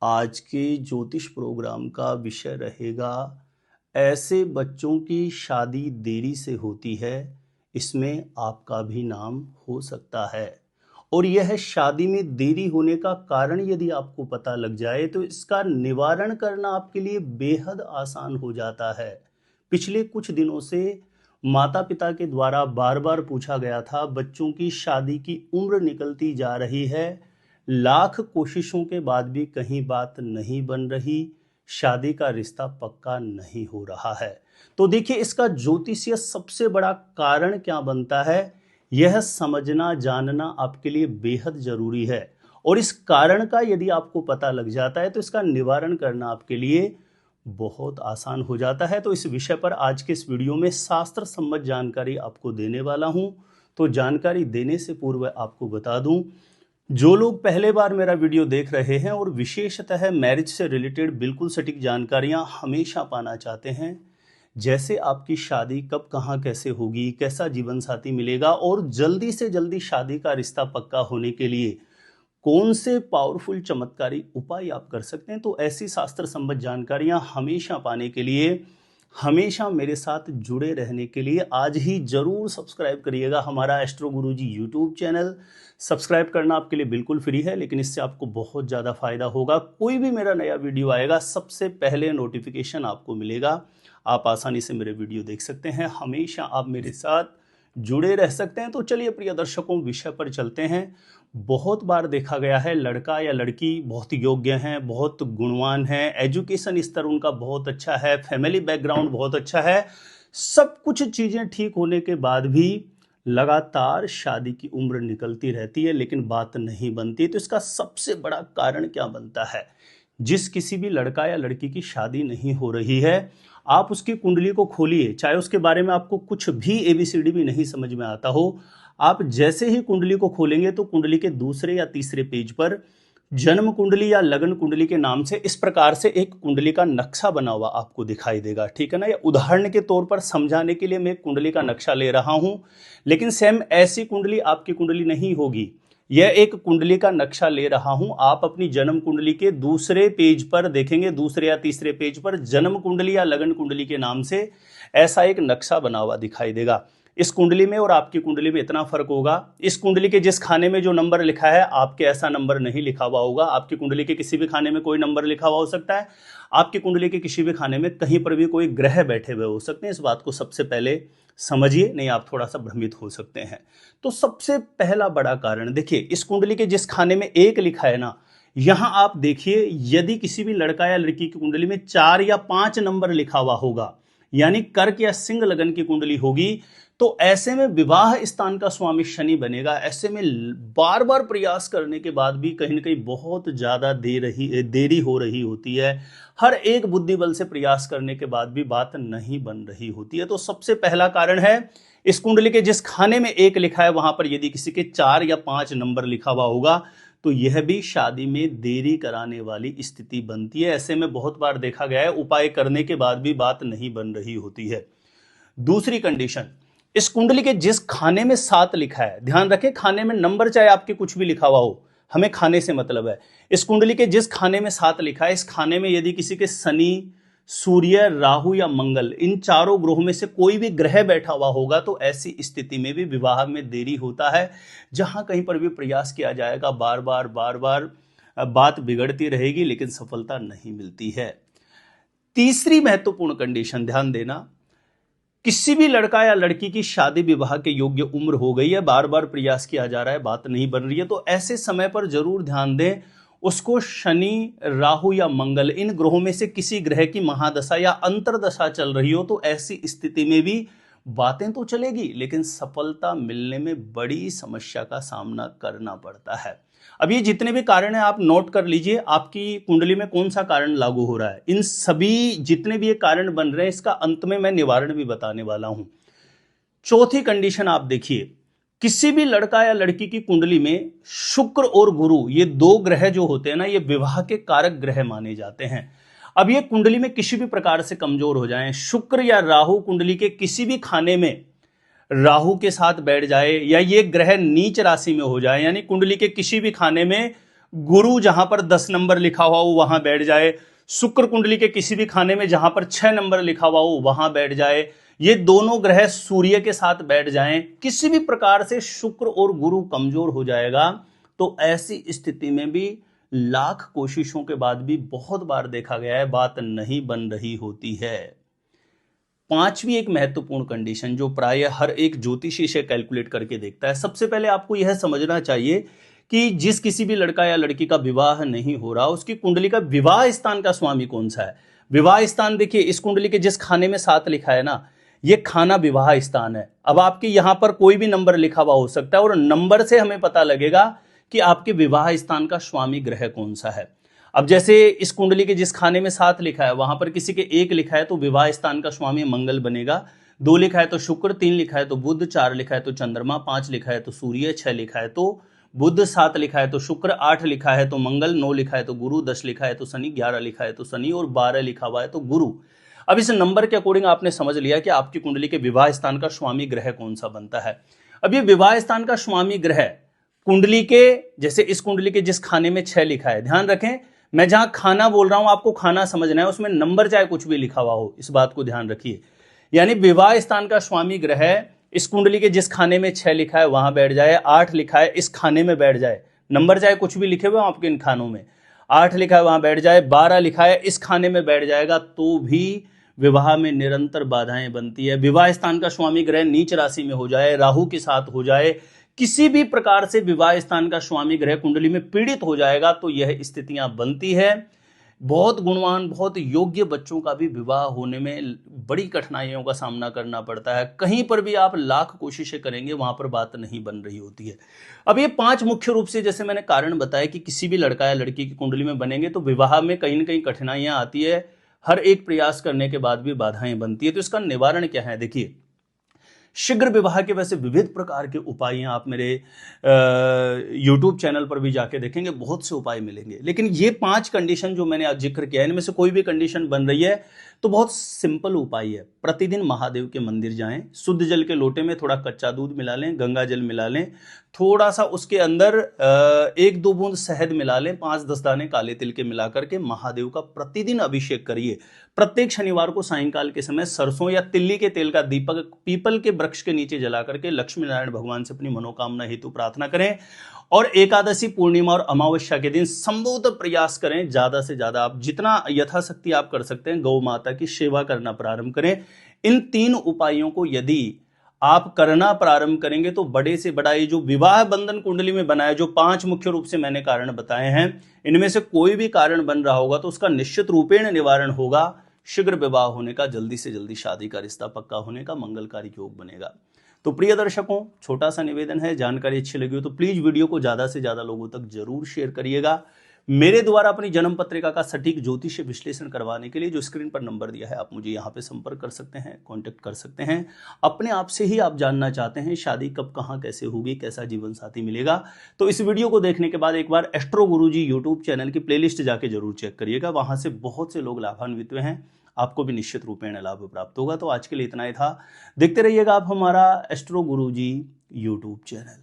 आज के ज्योतिष प्रोग्राम का विषय रहेगा ऐसे बच्चों की शादी देरी से होती है, इसमें आपका भी नाम हो सकता है। और यह शादी में देरी होने का कारण यदि आपको पता लग जाए तो इसका निवारण करना आपके लिए बेहद आसान हो जाता है। पिछले कुछ दिनों से माता पिता के द्वारा बार बार पूछा गया था, बच्चों की शादी की उम्र निकलती जा रही है, लाख कोशिशों के बाद भी कहीं बात नहीं बन रही, शादी का रिश्ता पक्का नहीं हो रहा है। तो देखिए, इसका ज्योतिषीय सबसे बड़ा कारण क्या बनता है, यह समझना जानना आपके लिए बेहद जरूरी है। और इस कारण का यदि आपको पता लग जाता है तो इसका निवारण करना आपके लिए बहुत आसान हो जाता है। तो इस विषय पर आज के इस वीडियो में शास्त्र सम्मत जानकारी आपको देने वाला हूं। तो जानकारी देने से पूर्व आपको बता दूं, जो लोग पहले बार मेरा वीडियो देख रहे हैं और विशेषतः मैरिज से रिलेटेड बिल्कुल सटीक जानकारियां हमेशा पाना चाहते हैं, जैसे आपकी शादी कब कहां कैसे होगी, कैसा जीवन साथी मिलेगा और जल्दी से जल्दी शादी का रिश्ता पक्का होने के लिए कौन से पावरफुल चमत्कारी उपाय आप कर सकते हैं, तो ऐसी शास्त्र संबद्ध जानकारियां हमेशा पाने के लिए, हमेशा मेरे साथ जुड़े रहने के लिए आज ही जरूर सब्सक्राइब करिएगा हमारा एस्ट्रो गुरुजी यूट्यूब चैनल। सब्सक्राइब करना आपके लिए बिल्कुल फ्री है, लेकिन इससे आपको बहुत ज़्यादा फायदा होगा। कोई भी मेरा नया वीडियो आएगा सबसे पहले नोटिफिकेशन आपको मिलेगा। आप आसानी से मेरे वीडियो देख सकते हैं, हमेशा आप मेरे साथ जुड़े रह सकते हैं। तो चलिए प्रिय दर्शकों, विषय पर चलते हैं। बहुत बार देखा गया है, लड़का या लड़की बहुत योग्य हैं, बहुत गुणवान हैं, एजुकेशन स्तर उनका बहुत अच्छा है, फैमिली बैकग्राउंड बहुत अच्छा है, सब कुछ चीज़ें ठीक होने के बाद भी लगातार शादी की उम्र निकलती रहती है, लेकिन बात नहीं बनती। तो इसका सबसे बड़ा कारण क्या बनता है? जिस किसी भी लड़का या लड़की की शादी नहीं हो रही है, आप उसकी कुंडली को खोलिए, चाहे उसके बारे में आपको कुछ भी एबीसीडी भी नहीं समझ में आता हो, आप जैसे ही कुंडली को खोलेंगे तो कुंडली के दूसरे या तीसरे पेज पर जन्म कुंडली या लगन कुंडली के नाम से इस प्रकार से एक कुंडली का नक्शा बना हुआ आपको दिखाई देगा, ठीक है ना। या उदाहरण के तौर पर समझाने के लिए मैं एक कुंडली का नक्शा ले रहा हूं, लेकिन सेम ऐसी कुंडली आपकी कुंडली नहीं होगी। यह एक कुंडली का नक्शा ले रहा हूं, आप अपनी जन्म कुंडली के दूसरे पेज पर देखेंगे, दूसरे या तीसरे पेज पर जन्म कुंडली या लगन कुंडली के नाम से ऐसा एक नक्शा बना हुआ दिखाई देगा। इस कुंडली में और आपकी कुंडली में इतना फर्क होगा, इस कुंडली के जिस खाने में जो नंबर लिखा है आपके ऐसा नंबर नहीं लिखा हुआ होगा। आपकी कुंडली के किसी भी खाने में कोई नंबर लिखा हुआ हो सकता है, आपकी कुंडली के किसी भी खाने में कहीं पर भी कोई ग्रह बैठे हुए हो सकते हैं। इस बात को सबसे पहले समझिए, नहीं आप थोड़ा सा भ्रमित हो सकते हैं। तो सबसे पहला बड़ा कारण देखिए, इस कुंडली के जिस खाने में एक लिखा है ना, यहां आप देखिए, यदि किसी भी लड़का या लड़की की कुंडली में 4 या 5 नंबर लिखा हुआ होगा, यानी कर्क या सिंह लगन की कुंडली होगी, तो ऐसे में विवाह स्थान का स्वामी शनि बनेगा। ऐसे में बार बार प्रयास करने के बाद भी कहीं ना कहीं बहुत ज्यादा देरी हो रही होती है। हर एक बुद्धि बल से प्रयास करने के बाद भी बात नहीं बन रही होती है। तो सबसे पहला कारण है, इस कुंडली के जिस खाने में एक लिखा है वहां पर यदि किसी के 4 या 5 नंबर लिखा हुआ होगा तो यह भी शादी में देरी कराने वाली स्थिति बनती है। ऐसे में बहुत बार देखा गया है, उपाय करने के बाद भी बात नहीं बन रही होती है। दूसरी कंडीशन, इस कुंडली के जिस खाने में 7 लिखा है, ध्यान रखें खाने में नंबर चाहे आपके कुछ भी लिखा हुआ हो, हमें खाने से मतलब है। इस कुंडली के जिस खाने में 7 लिखा है, इस खाने में यदि किसी के शनि, सूर्य, राहु या मंगल, इन चारों ग्रहों में से कोई भी ग्रह बैठा हुआ होगा तो ऐसी स्थिति में भी विवाह में देरी होता है। जहां कहीं पर भी प्रयास किया जाएगा, बार बार बात बिगड़ती रहेगी, लेकिन सफलता नहीं मिलती है। तीसरी महत्वपूर्ण कंडीशन ध्यान देना, किसी भी लड़का या लड़की की शादी विवाह के योग्य उम्र हो गई है, बार बार प्रयास किया जा रहा है, बात नहीं बन रही है, तो ऐसे समय पर जरूर ध्यान दें, उसको शनि, राहु या मंगल, इन ग्रहों में से किसी ग्रह की महादशा या अंतरदशा चल रही हो। तो ऐसी स्थिति में भी बातें तो चलेगी, लेकिन सफलता मिलने में बड़ी समस्या का सामना करना पड़ता है। अब ये जितने भी कारण हैं आप नोट कर लीजिए, आपकी कुंडली में कौन सा कारण लागू हो रहा है। इन सभी जितने भी ये कारण बन रहे हैं, इसका अंत में मैं निवारण भी बताने वाला हूं। चौथी कंडीशन आप देखिए, किसी भी लड़का या लड़की की कुंडली में शुक्र और गुरु, ये 2 ग्रह जो होते हैं ना, ये विवाह के कारक ग्रह माने जाते हैं। अब ये कुंडली में किसी भी प्रकार से कमजोर हो जाएं, शुक्र या राहु कुंडली के किसी भी खाने में राहु के साथ बैठ जाए, या ये ग्रह नीच राशि में हो जाए, यानी कुंडली के किसी भी खाने में गुरु जहां पर 10 नंबर लिखा हुआ हो वहां बैठ जाए, शुक्र कुंडली के किसी भी खाने में जहां पर 6 नंबर लिखा हुआ हो वहां बैठ जाए, ये दोनों ग्रह सूर्य के साथ बैठ जाएं, किसी भी प्रकार से शुक्र और गुरु कमजोर हो जाएगा, तो ऐसी स्थिति में भी लाख कोशिशों के बाद भी बहुत बार देखा गया है बात नहीं बन रही होती है। पांचवी एक महत्वपूर्ण कंडीशन जो प्राय हर एक ज्योतिषी से कैलकुलेट करके देखता है, सबसे पहले आपको यह समझना चाहिए कि जिस किसी भी लड़का या लड़की का विवाह नहीं हो रहा उसकी कुंडली का विवाह स्थान का स्वामी कौन सा है। विवाह स्थान देखिए, इस कुंडली के जिस खाने में 7 लिखा है ना, ये खाना विवाह स्थान है। अब आपके यहां पर कोई भी नंबर लिखा हुआ हो सकता है और नंबर से हमें पता लगेगा कि आपके विवाह स्थान का स्वामी ग्रह कौन सा है। अब जैसे इस कुंडली के जिस खाने में 7 लिखा है वहां पर किसी के 1 लिखा है तो विवाह स्थान का स्वामी मंगल बनेगा, 2 लिखा है तो शुक्र, 3 लिखा है तो बुध, 4 लिखा है तो चंद्रमा, 5 लिखा है तो सूर्य, 6 लिखा है तो बुध, 7 लिखा है तो शुक्र, 8 लिखा है तो मंगल, 9 लिखा है तो गुरु, 10 लिखा है तो शनि, 11 लिखा है तो शनि और 12 लिखा हुआ है तो गुरु। अब इस नंबर के अकॉर्डिंग आपने समझ लिया कि आपकी कुंडली के विवाह स्थान का स्वामी ग्रह कौन सा बनता है। अब ये विवाह स्थान का स्वामी ग्रह कुंडली के, जैसे इस कुंडली के जिस खाने में 6 लिखा है, ध्यान रखें मैं जहां खाना बोल रहा हूं आपको खाना समझना है, उसमें नंबर चाहे कुछ भी लिखा हुआ हो, इस बात को ध्यान रखिए। यानी विवाह स्थान का स्वामी ग्रह इस कुंडली के जिस खाने में 6 लिखा है वहां बैठ जाए, 8 लिखा है इस खाने में बैठ जाए, नंबर चाहे कुछ भी लिखे हुए आपके इन खानों में, 8 लिखा है वहां बैठ जाए, 12 लिखा है इस खाने में बैठ जाएगा, तो भी विवाह में निरंतर बाधाएं बनती है। विवाह स्थान का स्वामी ग्रह नीच राशि में हो जाए, राहु के साथ हो जाए, किसी भी प्रकार से विवाह स्थान का स्वामी ग्रह कुंडली में पीड़ित हो जाएगा तो यह स्थितियां बनती है। बहुत गुणवान, बहुत योग्य बच्चों का भी विवाह होने में बड़ी कठिनाइयों का सामना करना पड़ता है। कहीं पर भी आप लाख कोशिशें करेंगे वहां पर बात नहीं बन रही होती है। अब ये 5 मुख्य रूप से जैसे मैंने कारण बताया कि किसी भी लड़का या लड़की की कुंडली में बनेंगे तो विवाह में कहीं ना कहीं कठिनाइयां आती है, हर एक प्रयास करने के बाद भी बाधाएं बनती है। तो इसका निवारण क्या है, देखिए शीघ्र विवाह के वैसे विविध प्रकार के उपाय आप मेरे YouTube चैनल पर भी जाके देखेंगे, बहुत से उपाय मिलेंगे, लेकिन ये 5 कंडीशन जो मैंने आज जिक्र किया है इनमें से कोई भी कंडीशन बन रही है तो बहुत सिंपल उपाय है। प्रतिदिन महादेव के मंदिर जाएं, शुद्ध जल के लोटे में थोड़ा कच्चा दूध मिला लें, गंगा जल मिला लें, थोड़ा सा उसके अंदर 1-2 बूंद शहद मिला लें, 5-10 दाने काले तिल के मिला करके महादेव का प्रतिदिन अभिषेक करिए। प्रत्येक शनिवार को सायंकाल के समय सरसों या तिल्ली के तेल का दीपक पीपल के वृक्ष के नीचे जला करके लक्ष्मी नारायण भगवान से अपनी मनोकामना हेतु प्रार्थना करें। और एकादशी, पूर्णिमा और अमावस्या के दिन संभवतः प्रयास करें ज्यादा से ज्यादा, आप जितना यथाशक्ति आप कर सकते हैं गौ माता की सेवा करना प्रारंभ करें। इन 3 उपायों को यदि आप करना प्रारंभ करेंगे तो बड़े से बड़ा ये जो विवाह बंधन कुंडली में बना है, जो 5 मुख्य रूप से मैंने कारण बताए हैं, इनमें से कोई भी कारण बन रहा होगा तो उसका निश्चित रूपेण निवारण होगा। शीघ्र विवाह होने का, जल्दी से जल्दी शादी का रिश्ता पक्का होने का मंगलकारी योग बनेगा। तो प्रिय दर्शकों, छोटा सा निवेदन है, जानकारी अच्छी लगी हो तो प्लीज वीडियो को ज्यादा से ज्यादा लोगों तक जरूर शेयर करिएगा। मेरे द्वारा अपनी जन्म पत्रिका का सटीक ज्योतिष विश्लेषण करवाने के लिए जो स्क्रीन पर नंबर दिया है आप मुझे यहाँ पे संपर्क कर सकते हैं, कांटेक्ट कर सकते हैं। अपने आप से ही आप जानना चाहते हैं शादी कब, कहाँ, कैसे होगी, कैसा जीवन साथी मिलेगा, तो इस वीडियो को देखने के बाद एक बार एस्ट्रो गुरुजी यूट्यूब चैनल की प्लेलिस्ट जाके जरूर चेक करिएगा, वहां से बहुत से लोग लाभान्वित हुए हैं, आपको भी निश्चित रूपेण लाभ प्राप्त होगा। तो आज के लिए इतना ही था, देखते रहिएगा आप हमारा एस्ट्रो गुरुजी यूट्यूब चैनल।